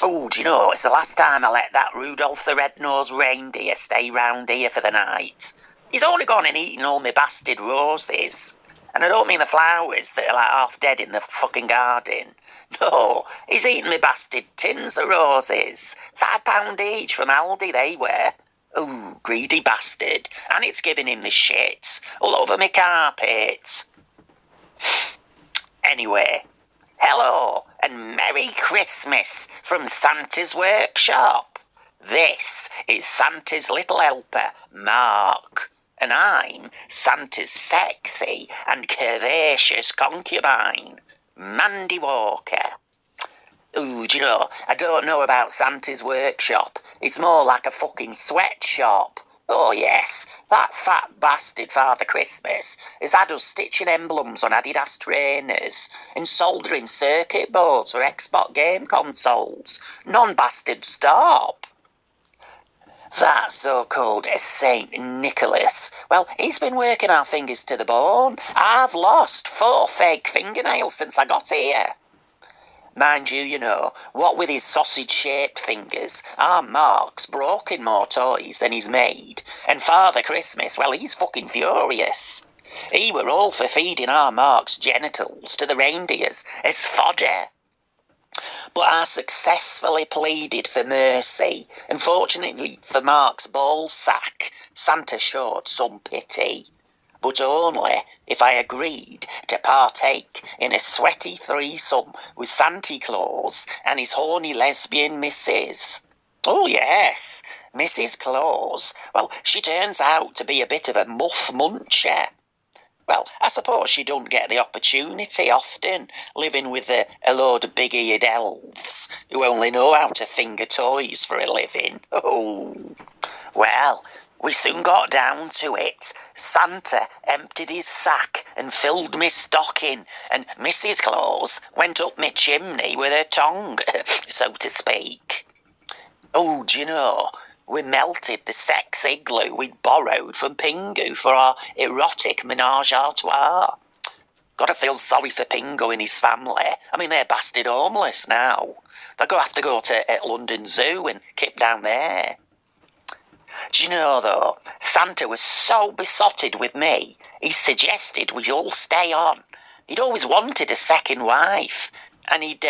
Oh, do you know, it's the last time I let that Rudolph the Red-Nosed Reindeer stay round here for the night. He's only gone and eaten all my bastard roses. And I don't mean the flowers that are like half dead in the fucking garden. No, he's eaten my bastard tins of roses. £5 each from Aldi they were. Oh, greedy bastard. And it's giving him the shits all over my carpet. Anyway, hello and Merry Christmas from Santa's workshop. This is Santa's little helper, Mark, and I'm Santa's sexy and curvaceous concubine, Mandy Walker. Ooh, do you know, I don't know about Santa's workshop. It's more like a fucking sweatshop. Oh yes, that fat bastard Father Christmas has had us stitching emblems on Adidas trainers and soldering circuit boards for Xbox game consoles. Non-bastard stop. That so-called Saint Nicholas, well, he's been working our fingers to the bone. I've lost 4 fake fingernails since I got here. Mind you, you know, what with his sausage-shaped fingers, our Mark's broken more toys than he's made. And Father Christmas, well, he's fucking furious. He were all for feeding our Mark's genitals to the reindeers as fodder. But I successfully pleaded for mercy, and fortunately for Mark's ball sack, Santa showed some pity. But only if I agreed to partake in a sweaty threesome with Santa Claus and his horny lesbian missus. Oh yes, Mrs. Claus. Well, she turns out to be a bit of a muff muncher. Well, I suppose she don't get the opportunity often, living with a load of big-eared elves who only know how to finger toys for a living. Oh, well, we soon got down to it. Santa emptied his sack and filled me stocking, and Mrs. Claus went up me chimney with her tongue, so to speak. Oh, do you know, we melted the sexy glue we'd borrowed from Pingu for our erotic menage a trois. Gotta feel sorry for Pingu and his family. I mean, they're bastard homeless now. They're gonna have to go to London Zoo and keep down there. Do you know, though, Santa was so besotted with me, he suggested we all stay on. He'd always wanted a second wife, and he'd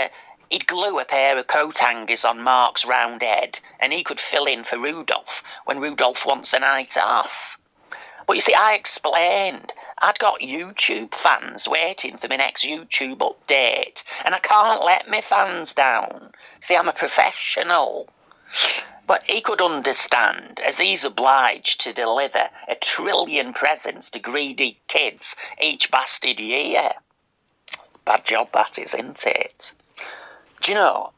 glue a pair of coat hangers on Mark's round head, and he could fill in for Rudolph when Rudolph wants a night off. But you see, I explained I'd got YouTube fans waiting for my next YouTube update, and I can't let my fans down. See, I'm a professional. But he could understand, as he's obliged to deliver 1 trillion presents to greedy kids each bastard year. Bad job that is, isn't it? Do you know,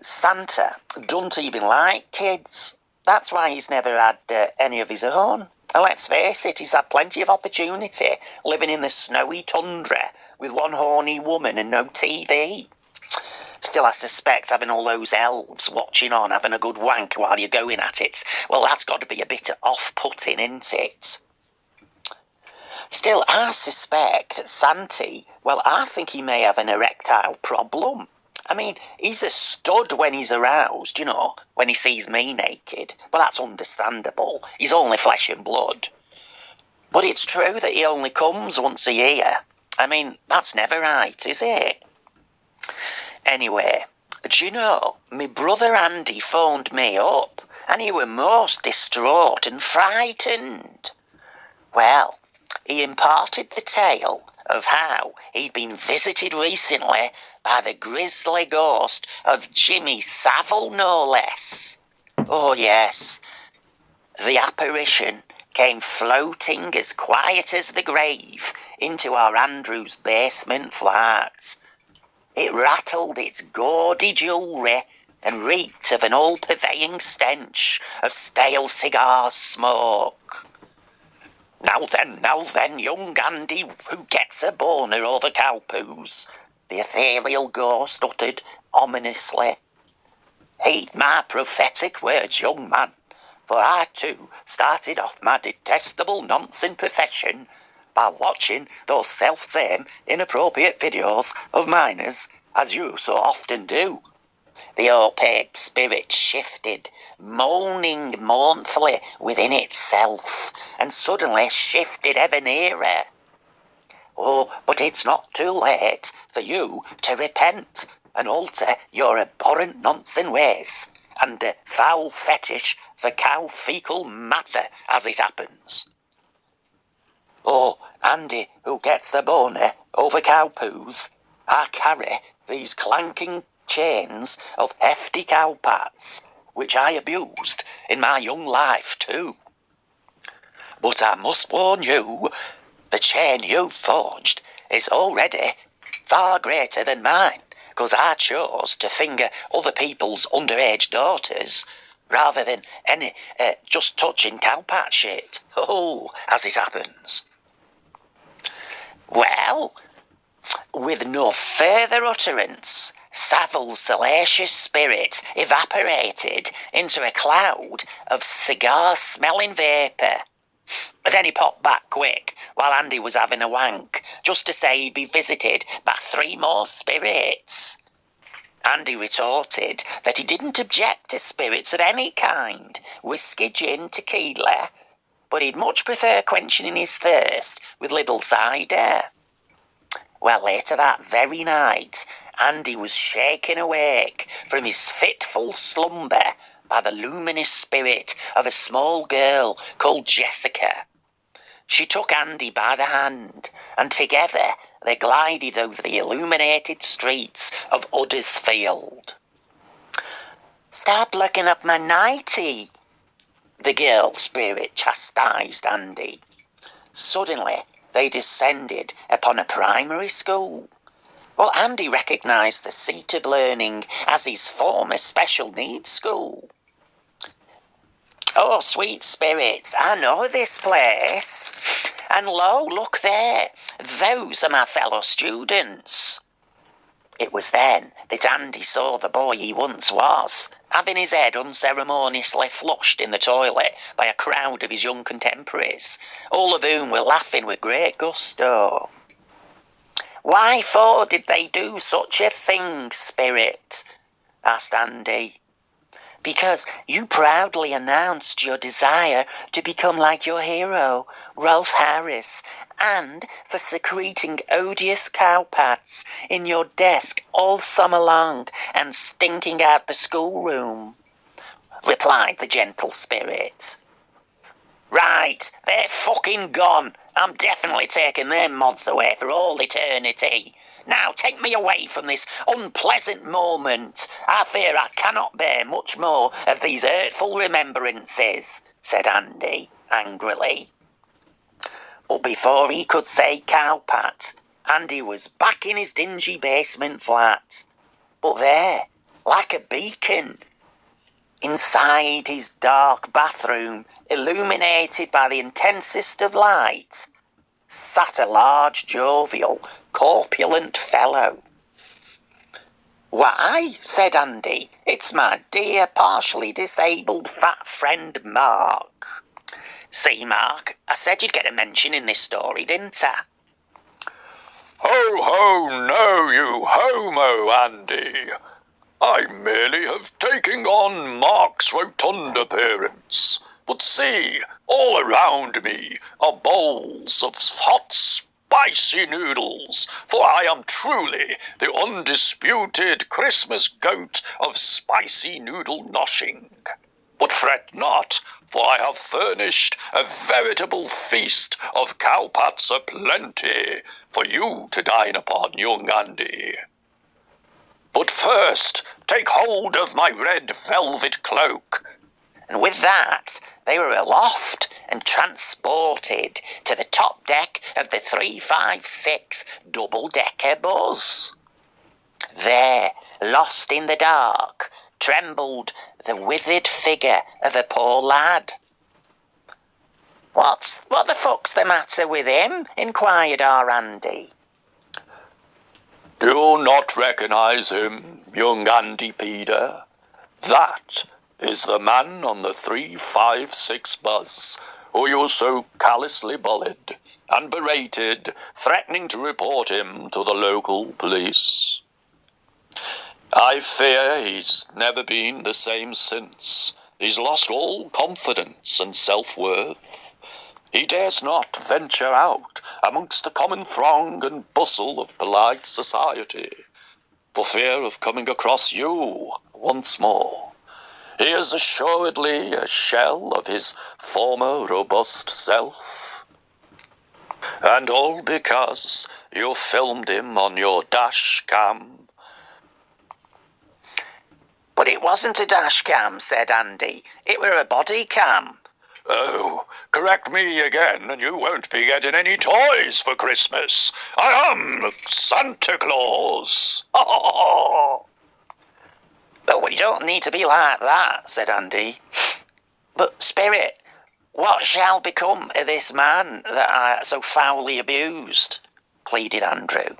Santa don't even like kids. That's why he's never had any of his own. And let's face it, he's had plenty of opportunity living in the snowy tundra with one horny woman and no TV. Still, I suspect having all those elves watching on, having a good wank while you're going at it, well, that's got to be a bit off-putting, isn't it? Still, I suspect Santy, well, I think he may have an erectile problem. I mean, he's a stud when he's aroused, you know, when he sees me naked. But that's understandable. He's only flesh and blood. But it's true that he only comes once a year. I mean, that's never right, is it? Anyway, do you know, my brother Andy phoned me up, and he were most distraught and frightened. Well, he imparted the tale of how he'd been visited recently by the grisly ghost of Jimmy Savile, no less. Oh yes, the apparition came floating as quiet as the grave into our Andrew's basement flat. It rattled its gaudy jewellery and reeked of an all-pervading stench of stale cigar smoke. Now then, young Andy, who gets a boner over cow poos? The ethereal ghost uttered ominously. Heed my prophetic words, young man, for I too started off my detestable nonsense profession by watching those self-same inappropriate videos of minors, as you so often do. The opaque spirit shifted, moaning mournfully within itself, and suddenly shifted ever nearer. Oh, but it's not too late for you to repent and alter your abhorrent nonsense ways and foul fetish for cow fecal matter as it happens. Oh, Andy, who gets a boner over cow poos, I carry these clanking chains of hefty cow pats, which I abused in my young life too. But I must warn you, the chain you've forged is already far greater than mine, because I chose to finger other people's underage daughters rather than any just touching cowpat shit. Oh, as it happens. Well, with no further utterance, Savile's salacious spirit evaporated into a cloud of cigar-smelling vapour. Then he popped back quick while Andy was having a wank, just to say he'd be visited by 3 more spirits. Andy retorted that he didn't object to spirits of any kind, whiskey, gin, tequila, but he'd much prefer quenching his thirst with little cider. Well, later that very night, Andy was shaken awake from his fitful slumber by the luminous spirit of a small girl called Jessica. She took Andy by the hand, and together they glided over the illuminated streets of Uddersfield. "Stop looking up my nightie," the girl spirit chastised Andy. Suddenly, they descended upon a primary school. Well, Andy recognised the seat of learning as his former special needs school. "Oh, sweet spirits, I know this place. And lo, look there, those are my fellow students." It was then that Andy saw the boy he once was, having his head unceremoniously flushed in the toilet by a crowd of his young contemporaries, all of whom were laughing with great gusto. "Why for did they do such a thing, spirit?" asked Andy. "Because you proudly announced your desire to become like your hero, Rolf Harris, and for secreting odious cowpats in your desk all summer long and stinking out the schoolroom," replied the gentle spirit. "Right, they're fucking gone. I'm definitely taking their mods away for all eternity. Now take me away from this unpleasant moment. I fear I cannot bear much more of these hurtful remembrances," said Andy angrily. But before he could say cowpat, Andy was back in his dingy basement flat. But there, like a beacon, inside his dark bathroom, illuminated by the intensest of light, sat a large, jovial, corpulent fellow. "Why," said Andy, "it's my dear, partially disabled fat friend Mark." "See, Mark, I said you'd get a mention in this story, didn't I?" "Ho, ho, no, you homo, Andy. I merely have taken on Mark's rotund appearance. But see, all around me are bowls of hot, spicy noodles, for I am truly the undisputed Christmas goat of spicy noodle noshing. But fret not, for I have furnished a veritable feast of cowpats aplenty for you to dine upon, young Andy. But first, take hold of my red velvet cloak." And with that, they were aloft and transported to the top deck of the 356 double-decker bus. There, lost in the dark, trembled the withered figure of a poor lad. What the fuck's the matter with him?" inquired our Andy. "Do not recognize him, young Andy Peter? That is the man on the 356 bus who you so callously bullied and berated, threatening to report him to the local police." I fear he's never been the same since. He's lost all confidence and self-worth. He dares not venture out amongst the common throng and bustle of polite society, for fear of coming across you once more. He is assuredly a shell of his former robust self. And all because you filmed him on your dash cam. But it wasn't a dash cam, said Andy. It were a body cam. Oh, correct me again, and you won't be getting any toys for Christmas. I am Santa Claus. Oh, you don't need to be like that, said Andy. But, Spirit, what shall become of this man that I so foully abused? Pleaded Andrew,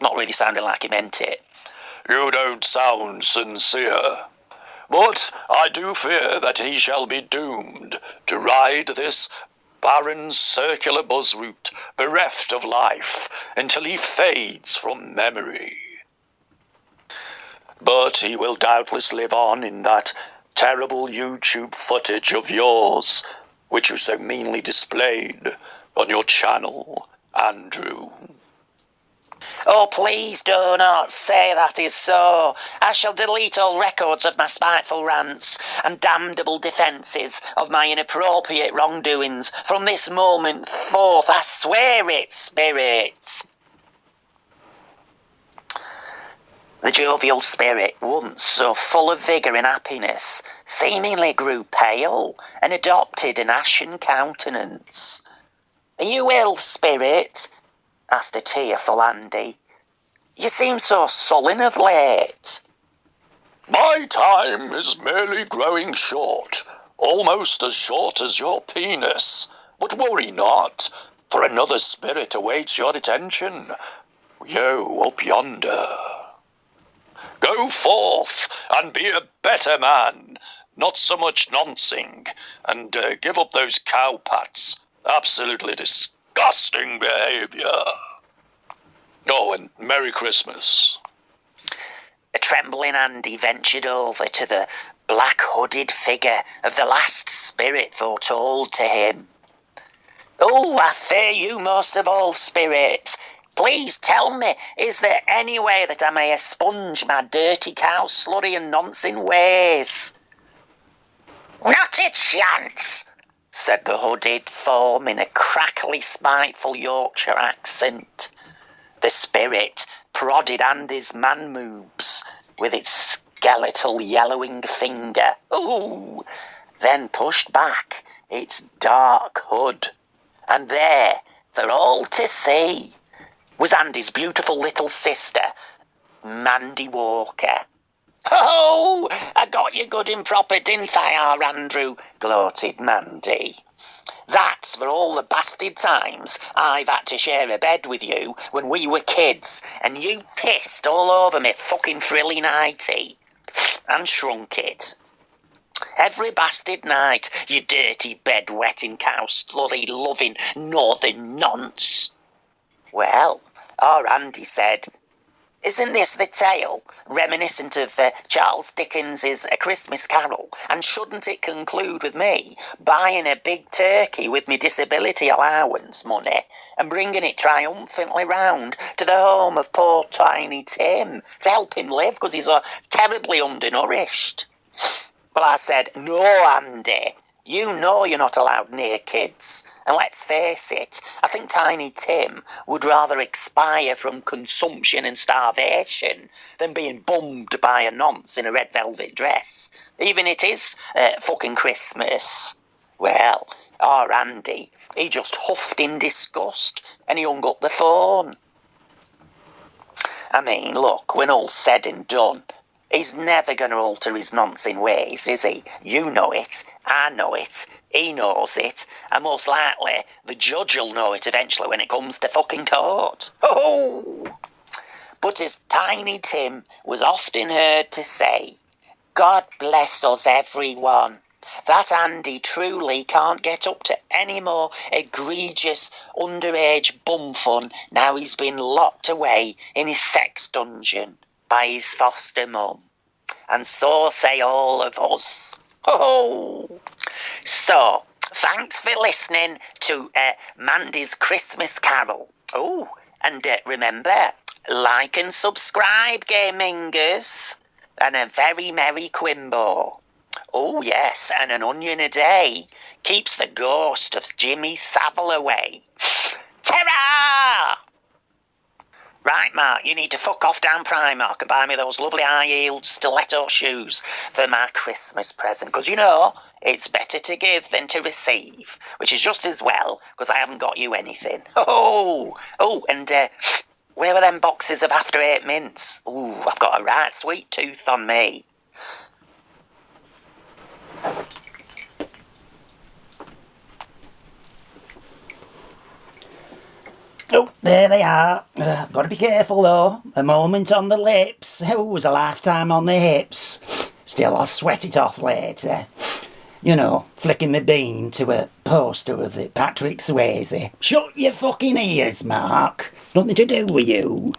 not really sounding like he meant it. You don't sound sincere. But I do fear that he shall be doomed to ride this barren circular buzz route, bereft of life, until he fades from memory. But he will doubtless live on in that terrible YouTube footage of yours, which you so meanly displayed on your channel, Andrew. Oh, please do not say that is so. I shall delete all records of my spiteful rants and damnable defences of my inappropriate wrongdoings from this moment forth. I swear it, Spirit. The jovial Spirit, once so full of vigour and happiness, seemingly grew pale and adopted an ashen countenance. Are you ill, Spirit? Asked a tearful Andy. You seem so sullen of late. My time is merely growing short, almost as short as your penis. But worry not, for another spirit awaits your attention. You up yonder. Go forth and be a better man, not so much noncing, and give up those cow pats. Absolutely disgusting behaviour. Oh, and Merry Christmas. A trembling Andy ventured over to the black-hooded figure of the last spirit foretold to him. Oh, I fear you most of all, Spirit. Please tell me, is there any way that I may expunge my dirty cow slurry and nonsense ways? Not a chance, said the hooded form in a crackly, spiteful Yorkshire accent. The spirit prodded Andy's man moves with its skeletal yellowing finger. Ooh! Then pushed back its dark hood. And there, for all to see, was Andy's beautiful little sister, Mandy Walker. Oh, I got you good and proper, didn't I, our Andrew? Gloated Mandy. That's for all the bastard times I've had to share a bed with you when we were kids, and you pissed all over me fucking frilly nightie and shrunk it. Every bastard night, you dirty bed-wetting, cow-slurry loving northern nonce. Well, our Andy said, isn't this the tale, reminiscent of Charles Dickens's A Christmas Carol, and shouldn't it conclude with me buying a big turkey with me disability allowance money and bringing it triumphantly round to the home of poor Tiny Tim to help him live because he's terribly undernourished? Well, I said, no, Andy, you know you're not allowed near kids. And let's face it, I think Tiny Tim would rather expire from consumption and starvation than being bummed by a nonce in a red velvet dress, even it is fucking Christmas. Well, our Andy, he just huffed in disgust and he hung up the phone. I mean, look, when all's said and done, he's never going to alter his nonsense ways, is he? You know it, I know it, he knows it, and most likely the judge will know it eventually when it comes to fucking court. Oh! But as Tiny Tim was often heard to say, God bless us everyone. That Andy truly can't get up to any more egregious underage bum fun now he's been locked away in his sex dungeon. by his foster mum. And so say all of us. Oh! So, thanks for listening to Mandy's Christmas Carol. Oh, and remember, like and subscribe, gamingers. And a very merry Quimbo. Oh, yes, and an onion a day keeps the ghost of Jimmy Savile away. Terror! Right, Mark, you need to fuck off down Primark and buy me those lovely high-heeled stiletto shoes for my Christmas present. Because, you know, it's better to give than to receive, which is just as well, because I haven't got you anything. Oh, and where were them boxes of After Eight mints? Ooh, I've got a right sweet tooth on me. Oh, there they are. Got to be careful though. A moment on the lips. Oh, it was a lifetime on the hips. Still, I'll sweat it off later. You know, flicking the bean to a poster of the Patrick Swayze. Shut your fucking ears, Mark. Nothing to do with you.